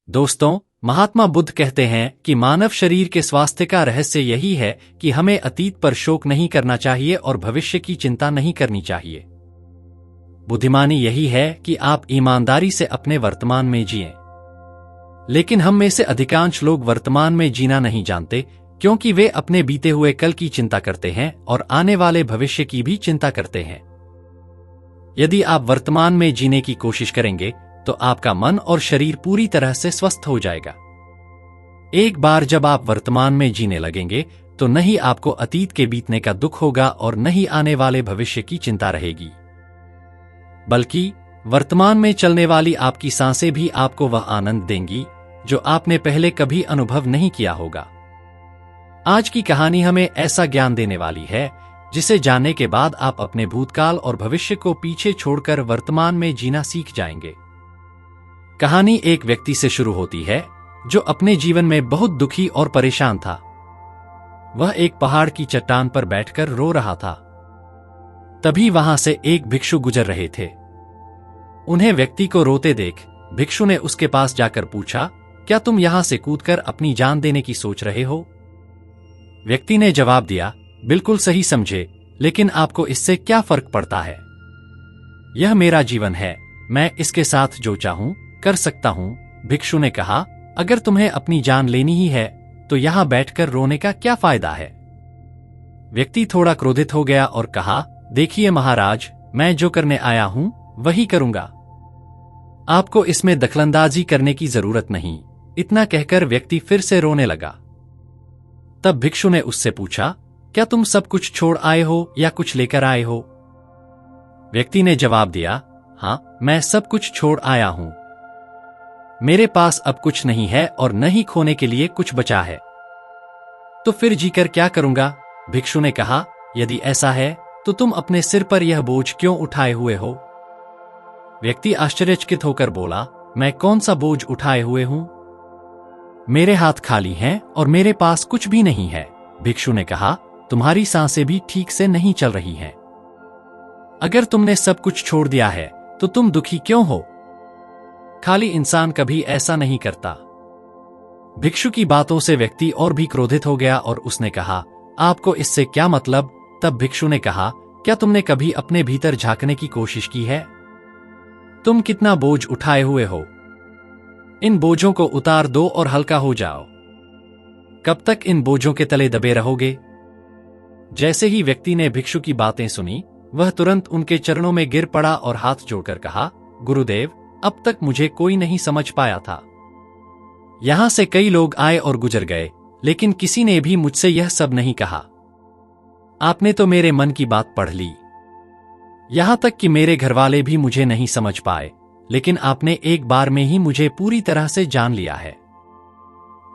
दोस्तों, महात्मा बुद्ध कहते हैं कि मानव शरीर के स्वास्थ्य का रहस्य यही है कि हमें अतीत पर शोक नहीं करना चाहिए और भविष्य की चिंता नहीं करनी चाहिए। बुद्धिमानी यही है कि आप ईमानदारी से अपने वर्तमान में जिएं। लेकिन हम में से अधिकांश लोग वर्तमान में जीना नहीं जानते, क्योंकि वे अपने बीते हुए कल की चिंता करते हैं और आने वाले भविष्य की भी चिंता करते हैं। यदि आप वर्तमान में जीने की कोशिश करेंगे तो आपका मन और शरीर पूरी तरह से स्वस्थ हो जाएगा। एक बार जब आप वर्तमान में जीने लगेंगे तो न ही आपको अतीत के बीतने का दुख होगा और न ही आने वाले भविष्य की चिंता रहेगी, बल्कि वर्तमान में चलने वाली आपकी सांसें भी आपको वह आनंद देंगी जो आपने पहले कभी अनुभव नहीं किया होगा। आज की कहानी हमें ऐसा ज्ञान देने वाली है जिसे जानने के बाद आप अपने भूतकाल और भविष्य को पीछे छोड़कर वर्तमान में जीना सीख जाएंगे। कहानी एक व्यक्ति से शुरू होती है जो अपने जीवन में बहुत दुखी और परेशान था। वह एक पहाड़ की चट्टान पर बैठकर रो रहा था। तभी वहां से एक भिक्षु गुजर रहे थे। उन्हें व्यक्ति को रोते देख भिक्षु ने उसके पास जाकर पूछा, क्या तुम यहां से कूदकर अपनी जान देने की सोच रहे हो? व्यक्ति ने जवाब दिया, बिल्कुल सही समझे, लेकिन आपको इससे क्या फर्क पड़ता है? यह मेरा जीवन है, मैं इसके साथ जो चाहूं कर सकता हूं। भिक्षु ने कहा, अगर तुम्हें अपनी जान लेनी ही है तो यहां बैठकर रोने का क्या फायदा है? व्यक्ति थोड़ा क्रोधित हो गया और कहा, देखिए महाराज, मैं जो करने आया हूं वही करूंगा, आपको इसमें दखलंदाजी करने की जरूरत नहीं। इतना कहकर व्यक्ति फिर से रोने लगा। तब भिक्षु ने उससे पूछा, क्या तुम सब कुछ छोड़ आए हो या कुछ लेकर आए हो? व्यक्ति ने जवाब दिया, हाँ, मैं सब कुछ छोड़ आया हूं। मेरे पास अब कुछ नहीं है और न ही खोने के लिए कुछ बचा है। तो फिर जीकर क्या करूंगा? भिक्षु ने कहा, यदि ऐसा है तो तुम अपने सिर पर यह बोझ क्यों उठाए हुए हो? व्यक्ति आश्चर्यचकित होकर बोला, मैं कौन सा बोझ उठाए हुए हूं? मेरे हाथ खाली हैं और मेरे पास कुछ भी नहीं है। भिक्षु ने कहा, तुम्हारी सांसें भी ठीक से नहीं चल रही हैं। अगर तुमने सब कुछ छोड़ दिया है तो तुम दुखी क्यों हो? खाली इंसान कभी ऐसा नहीं करता। भिक्षु की बातों से व्यक्ति और भी क्रोधित हो गया और उसने कहा, आपको इससे क्या मतलब? तब भिक्षु ने कहा, क्या तुमने कभी अपने भीतर झांकने की कोशिश की है? तुम कितना बोझ उठाए हुए हो? इन बोझों को उतार दो और हल्का हो जाओ। कब तक इन बोझों के तले दबे रहोगे? जैसे ही व्यक्ति ने भिक्षु की बातें सुनी, वह तुरंत उनके चरणों में गिर पड़ा और हाथ जोड़कर कहा, गुरुदेव, अब तक मुझे कोई नहीं समझ पाया था। यहां से कई लोग आए और गुजर गए, लेकिन किसी ने भी मुझसे यह सब नहीं कहा। आपने तो मेरे मन की बात पढ़ ली। यहां तक कि मेरे घरवाले भी मुझे नहीं समझ पाए, लेकिन आपने एक बार में ही मुझे पूरी तरह से जान लिया है।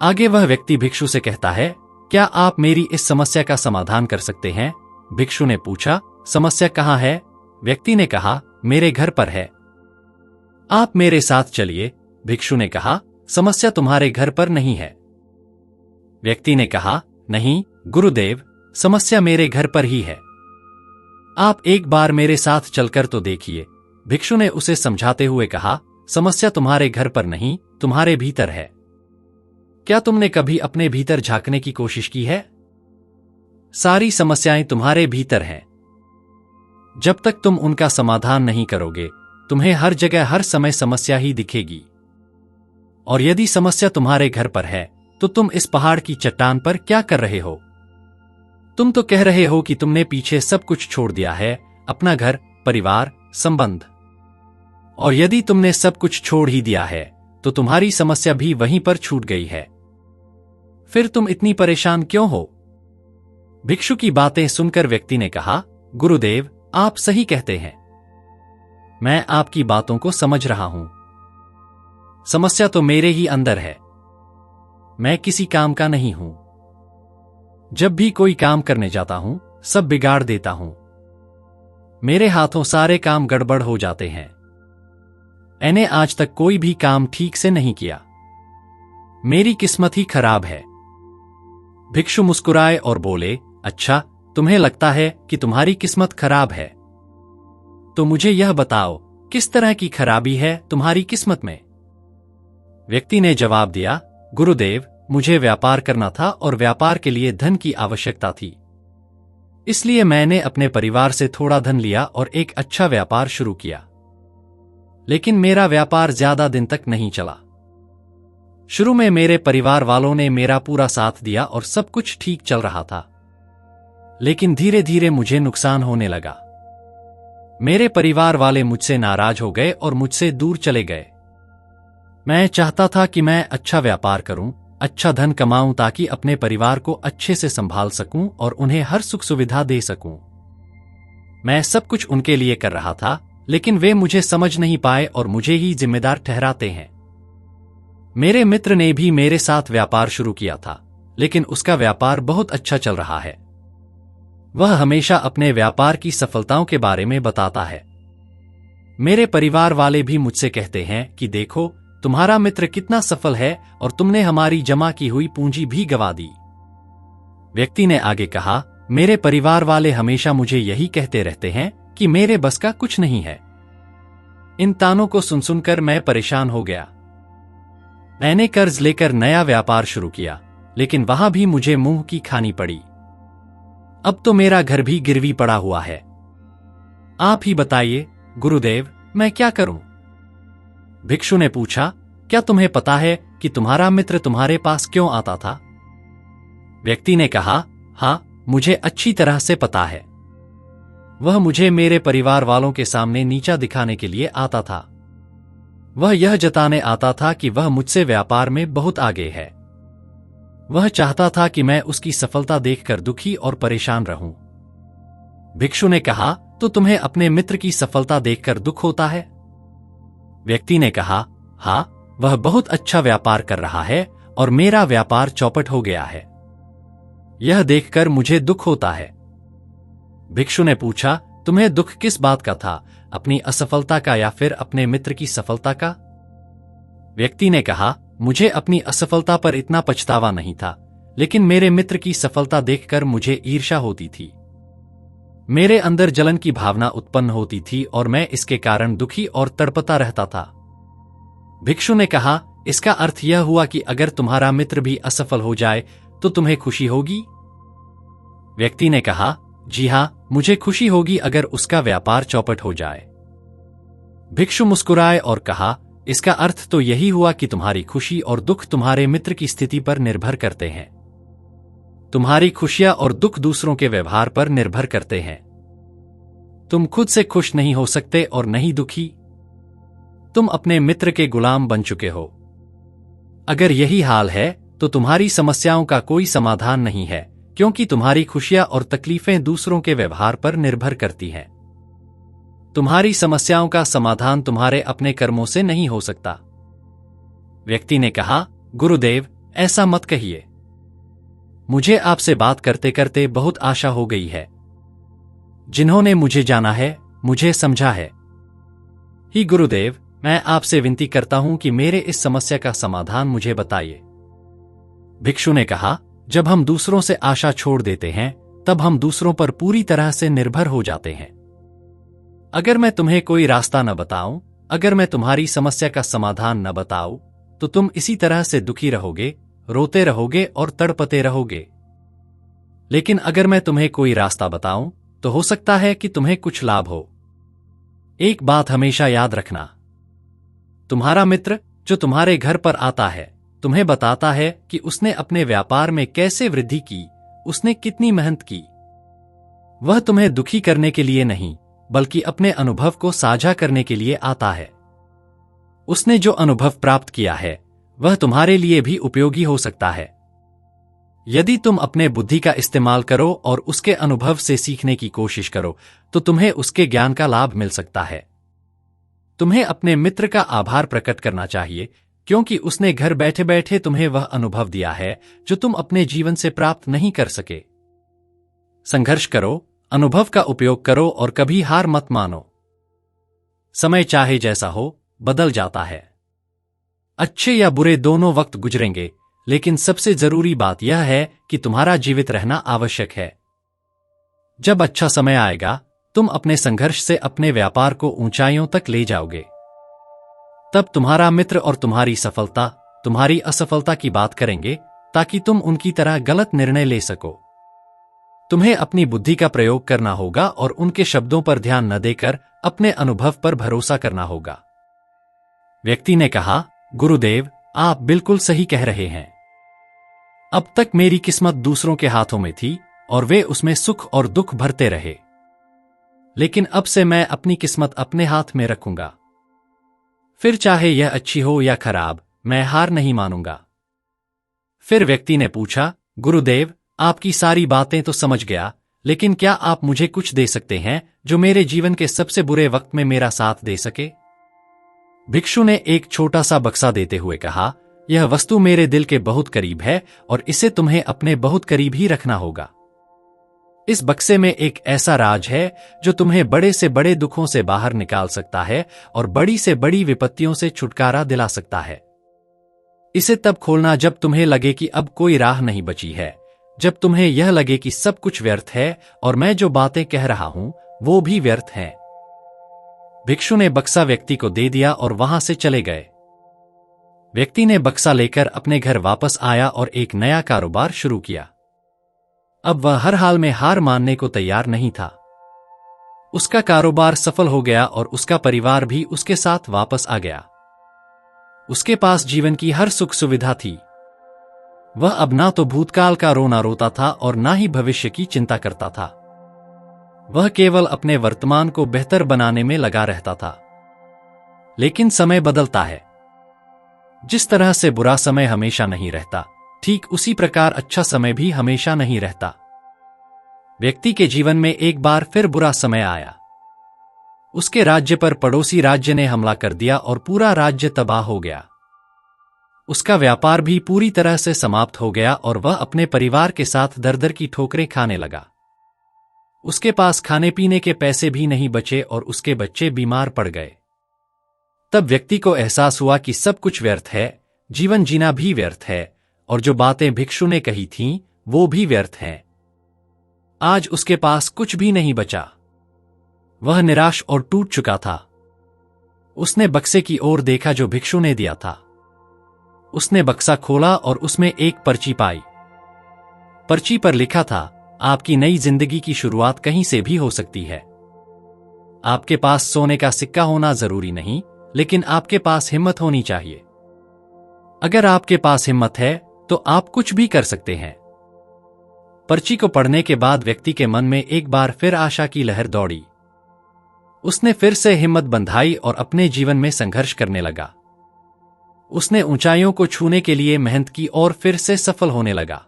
आगे वह व्यक्ति भिक्षु से कहता है, क्या आप मेरी इस समस्या का समाधान कर सकते हैं? भिक्षु ने पूछा, समस्या कहाँ है? व्यक्ति ने कहा, मेरे घर पर है। आप मेरे साथ चलिए। भिक्षु ने कहा, समस्या तुम्हारे घर पर नहीं है। व्यक्ति ने कहा, नहीं गुरुदेव, समस्या मेरे घर पर ही है। आप एक बार मेरे साथ चलकर तो देखिए। भिक्षु ने उसे समझाते हुए कहा, समस्या तुम्हारे घर पर नहीं, तुम्हारे भीतर है। क्या तुमने कभी अपने भीतर झांकने की कोशिश की है? सारी समस्याएं तुम्हारे भीतर हैं। जब तक तुम उनका समाधान नहीं करोगे, तुम्हें हर जगह हर समय समस्या ही दिखेगी। और यदि समस्या तुम्हारे घर पर है तो तुम इस पहाड़ की चट्टान पर क्या कर रहे हो? तुम तो कह रहे हो कि तुमने पीछे सब कुछ छोड़ दिया है, अपना घर, परिवार, संबंध। और यदि तुमने सब कुछ छोड़ ही दिया है तो तुम्हारी समस्या भी वहीं पर छूट गई है। फिर तुम इतनी परेशान क्यों हो? भिक्षु की बातें सुनकर व्यक्ति ने कहा, गुरुदेव, आप सही कहते हैं। मैं आपकी बातों को समझ रहा हूं। समस्या तो मेरे ही अंदर है। मैं किसी काम का नहीं हूं। जब भी कोई काम करने जाता हूं, सब बिगाड़ देता हूं। मेरे हाथों सारे काम गड़बड़ हो जाते हैं। मैंने आज तक कोई भी काम ठीक से नहीं किया। मेरी किस्मत ही खराब है। भिक्षु मुस्कुराए और बोले, अच्छा, तुम्हें लगता है कि तुम्हारी किस्मत खराब है? तो मुझे यह बताओ, किस तरह की खराबी है तुम्हारी किस्मत में? व्यक्ति ने जवाब दिया, गुरुदेव, मुझे व्यापार करना था और व्यापार के लिए धन की आवश्यकता थी। इसलिए मैंने अपने परिवार से थोड़ा धन लिया और एक अच्छा व्यापार शुरू किया। लेकिन मेरा व्यापार ज्यादा दिन तक नहीं चला। शुरू में मेरे परिवार वालों ने मेरा पूरा साथ दिया और सब कुछ ठीक चल रहा था। लेकिन धीरे धीरे मुझे नुकसान होने लगा। मेरे परिवार वाले मुझसे नाराज हो गए और मुझसे दूर चले गए। मैं चाहता था कि मैं अच्छा व्यापार करूं, अच्छा धन कमाऊं ताकि अपने परिवार को अच्छे से संभाल सकूं और उन्हें हर सुख सुविधा दे सकूं। मैं सब कुछ उनके लिए कर रहा था, लेकिन वे मुझे समझ नहीं पाए और मुझे ही जिम्मेदार ठहराते हैं। मेरे मित्र ने भी मेरे साथ व्यापार शुरू किया था, लेकिन उसका व्यापार बहुत अच्छा चल रहा है। वह हमेशा अपने व्यापार की सफलताओं के बारे में बताता है। मेरे परिवार वाले भी मुझसे कहते हैं कि देखो, तुम्हारा मित्र कितना सफल है और तुमने हमारी जमा की हुई पूंजी भी गंवा दी। व्यक्ति ने आगे कहा, मेरे परिवार वाले हमेशा मुझे यही कहते रहते हैं कि मेरे बस का कुछ नहीं है। इन तानों को सुन सुनकर मैं परेशान हो गया। मैंने कर्ज लेकर नया व्यापार शुरू किया, लेकिन वहां भी मुझे मुंह की खानी पड़ी। अब तो मेरा घर भी गिरवी पड़ा हुआ है। आप ही बताइए गुरुदेव, मैं क्या करूं? भिक्षु ने पूछा, क्या तुम्हें पता है कि तुम्हारा मित्र तुम्हारे पास क्यों आता था? व्यक्ति ने कहा, हाँ, मुझे अच्छी तरह से पता है। वह मुझे मेरे परिवार वालों के सामने नीचा दिखाने के लिए आता था। वह यह जताने आता था कि वह मुझसे व्यापार में बहुत आगे है। वह चाहता था कि मैं उसकी सफलता देखकर दुखी और परेशान रहूं। भिक्षु ने कहा, तो तुम्हें अपने मित्र की सफलता देखकर दुख होता है? व्यक्ति ने कहा, हाँ, वह बहुत अच्छा व्यापार कर रहा है और मेरा व्यापार चौपट हो गया है। यह देखकर मुझे दुख होता है। भिक्षु ने पूछा, तुम्हें दुख किस बात का था, अपनी असफलता का या फिर अपने मित्र की सफलता का? व्यक्ति ने कहा, मुझे अपनी असफलता पर इतना पछतावा नहीं था, लेकिन मेरे मित्र की सफलता देखकर मुझे ईर्ष्या होती थी। मेरे अंदर जलन की भावना उत्पन्न होती थी और मैं इसके कारण दुखी और तड़पता रहता था। भिक्षु ने कहा, इसका अर्थ यह हुआ कि अगर तुम्हारा मित्र भी असफल हो जाए तो तुम्हें खुशी होगी? व्यक्ति ने कहा, जी हां, मुझे खुशी होगी अगर उसका व्यापार चौपट हो जाए। भिक्षु मुस्कुराए और कहा, इसका अर्थ तो यही हुआ कि तुम्हारी खुशी और दुख तुम्हारे मित्र की स्थिति पर निर्भर करते हैं। तुम्हारी खुशियां और दुख दूसरों के व्यवहार पर निर्भर करते हैं। तुम खुद से खुश नहीं हो सकते और नहीं दुखी। तुम अपने मित्र के गुलाम बन चुके हो। अगर यही हाल है तो तुम्हारी समस्याओं का कोई समाधान नहीं है, क्योंकि तुम्हारी खुशियां और तकलीफें दूसरों के व्यवहार पर निर्भर करती हैं। तुम्हारी समस्याओं का समाधान तुम्हारे अपने कर्मों से नहीं हो सकता। व्यक्ति ने कहा, गुरुदेव, ऐसा मत कहिए। मुझे आपसे बात करते करते बहुत आशा हो गई है। जिन्होंने मुझे जाना है, मुझे समझा है। ही गुरुदेव, मैं आपसे विनती करता हूं कि मेरे इस समस्या का समाधान मुझे बताइए। भिक्षु ने कहा, जब हम दूसरों से आशा छोड़ देते हैं, तब हम दूसरों पर पूरी तरह से निर्भर हो जाते हैं। अगर मैं तुम्हें कोई रास्ता न बताऊं, अगर मैं तुम्हारी समस्या का समाधान न बताऊं, तो तुम इसी तरह से दुखी रहोगे, रोते रहोगे और तड़पते रहोगे। लेकिन अगर मैं तुम्हें कोई रास्ता बताऊं, तो हो सकता है कि तुम्हें कुछ लाभ हो। एक बात हमेशा याद रखना, तुम्हारा मित्र जो तुम्हारे घर पर आता है, तुम्हें बताता है कि उसने अपने व्यापार में कैसे वृद्धि की, उसने कितनी मेहनत की। वह तुम्हें दुखी करने के लिए नहीं, बल्कि अपने अनुभव को साझा करने के लिए आता है। उसने जो अनुभव प्राप्त किया है, वह तुम्हारे लिए भी उपयोगी हो सकता है। यदि तुम अपने बुद्धि का इस्तेमाल करो और उसके अनुभव से सीखने की कोशिश करो, तो तुम्हें उसके ज्ञान का लाभ मिल सकता है। तुम्हें अपने मित्र का आभार प्रकट करना चाहिए, क्योंकि उसने घर बैठे बैठे तुम्हें वह अनुभव दिया है जो तुम अपने जीवन से प्राप्त नहीं कर सके। संघर्ष करो, अनुभव का उपयोग करो और कभी हार मत मानो। समय चाहे जैसा हो, बदल जाता है। अच्छे या बुरे दोनों वक्त गुजरेंगे, लेकिन सबसे जरूरी बात यह है कि तुम्हारा जीवित रहना आवश्यक है। जब अच्छा समय आएगा, तुम अपने संघर्ष से अपने व्यापार को ऊंचाइयों तक ले जाओगे। तब तुम्हारा मित्र और तुम्हारी सफलता तुम्हारी असफलता की बात करेंगे ताकि तुम उनकी तरह गलत निर्णय ले सको। तुम्हें अपनी बुद्धि का प्रयोग करना होगा और उनके शब्दों पर ध्यान न देकर अपने अनुभव पर भरोसा करना होगा। व्यक्ति ने कहा, गुरुदेव, आप बिल्कुल सही कह रहे हैं। अब तक मेरी किस्मत दूसरों के हाथों में थी और वे उसमें सुख और दुख भरते रहे, लेकिन अब से मैं अपनी किस्मत अपने हाथ में रखूंगा। फिर चाहे यह अच्छी हो या खराब, मैं हार नहीं मानूंगा। फिर व्यक्ति ने पूछा, गुरुदेव, आपकी सारी बातें तो समझ गया, लेकिन क्या आप मुझे कुछ दे सकते हैं जो मेरे जीवन के सबसे बुरे वक्त में मेरा साथ दे सके? भिक्षु ने एक छोटा सा बक्सा देते हुए कहा, यह वस्तु मेरे दिल के बहुत करीब है और इसे तुम्हें अपने बहुत करीब ही रखना होगा। इस बक्से में एक ऐसा राज है जो तुम्हें बड़े से बड़े दुखों से बाहर निकाल सकता है और बड़ी से बड़ी विपत्तियों से छुटकारा दिला सकता है। इसे तब खोलना जब तुम्हें लगे कि अब कोई राह नहीं बची है, जब तुम्हें यह लगे कि सब कुछ व्यर्थ है और मैं जो बातें कह रहा हूं वो भी व्यर्थ हैं। भिक्षु ने बक्सा व्यक्ति को दे दिया और वहां से चले गए। व्यक्ति ने बक्सा लेकर अपने घर वापस आया और एक नया कारोबार शुरू किया। अब वह हर हाल में हार मानने को तैयार नहीं था। उसका कारोबार सफल हो गया और उसका परिवार भी उसके साथ वापस आ गया। उसके पास जीवन की हर सुख सुविधा थी। वह अब ना तो भूतकाल का रोना रोता था और ना ही भविष्य की चिंता करता था। वह केवल अपने वर्तमान को बेहतर बनाने में लगा रहता था। लेकिन समय बदलता है। जिस तरह से बुरा समय हमेशा नहीं रहता, ठीक उसी प्रकार अच्छा समय भी हमेशा नहीं रहता। व्यक्ति के जीवन में एक बार फिर बुरा समय आया। उसके राज्य पर पड़ोसी राज्य ने हमला कर दिया और पूरा राज्य तबाह हो गया। उसका व्यापार भी पूरी तरह से समाप्त हो गया और वह अपने परिवार के साथ दर दर की ठोकरें खाने लगा। उसके पास खाने पीने के पैसे भी नहीं बचे और उसके बच्चे बीमार पड़ गए। तब व्यक्ति को एहसास हुआ कि सब कुछ व्यर्थ है, जीवन जीना भी व्यर्थ है और जो बातें भिक्षु ने कही थीं वो भी व्यर्थ हैं। आज उसके पास कुछ भी नहीं बचा। वह निराश और टूट चुका था। उसने बक्से की ओर देखा जो भिक्षु ने दिया था। उसने बक्सा खोला और उसमें एक पर्ची पाई। पर्ची पर लिखा था, आपकी नई जिंदगी की शुरुआत कहीं से भी हो सकती है। आपके पास सोने का सिक्का होना जरूरी नहीं, लेकिन आपके पास हिम्मत होनी चाहिए। अगर आपके पास हिम्मत है तो आप कुछ भी कर सकते हैं। पर्ची को पढ़ने के बाद व्यक्ति के मन में एक बार फिर आशा की लहर दौड़ी। उसने फिर से हिम्मत बंधाई और अपने जीवन में संघर्ष करने लगा। उसने ऊंचाइयों को छूने के लिए मेहनत की और फिर से सफल होने लगा।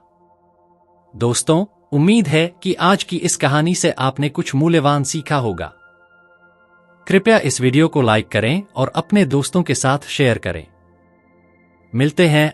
दोस्तों, उम्मीद है कि आज की इस कहानी से आपने कुछ मूल्यवान सीखा होगा। कृपया इस वीडियो को लाइक करें और अपने दोस्तों के साथ शेयर करें। मिलते हैं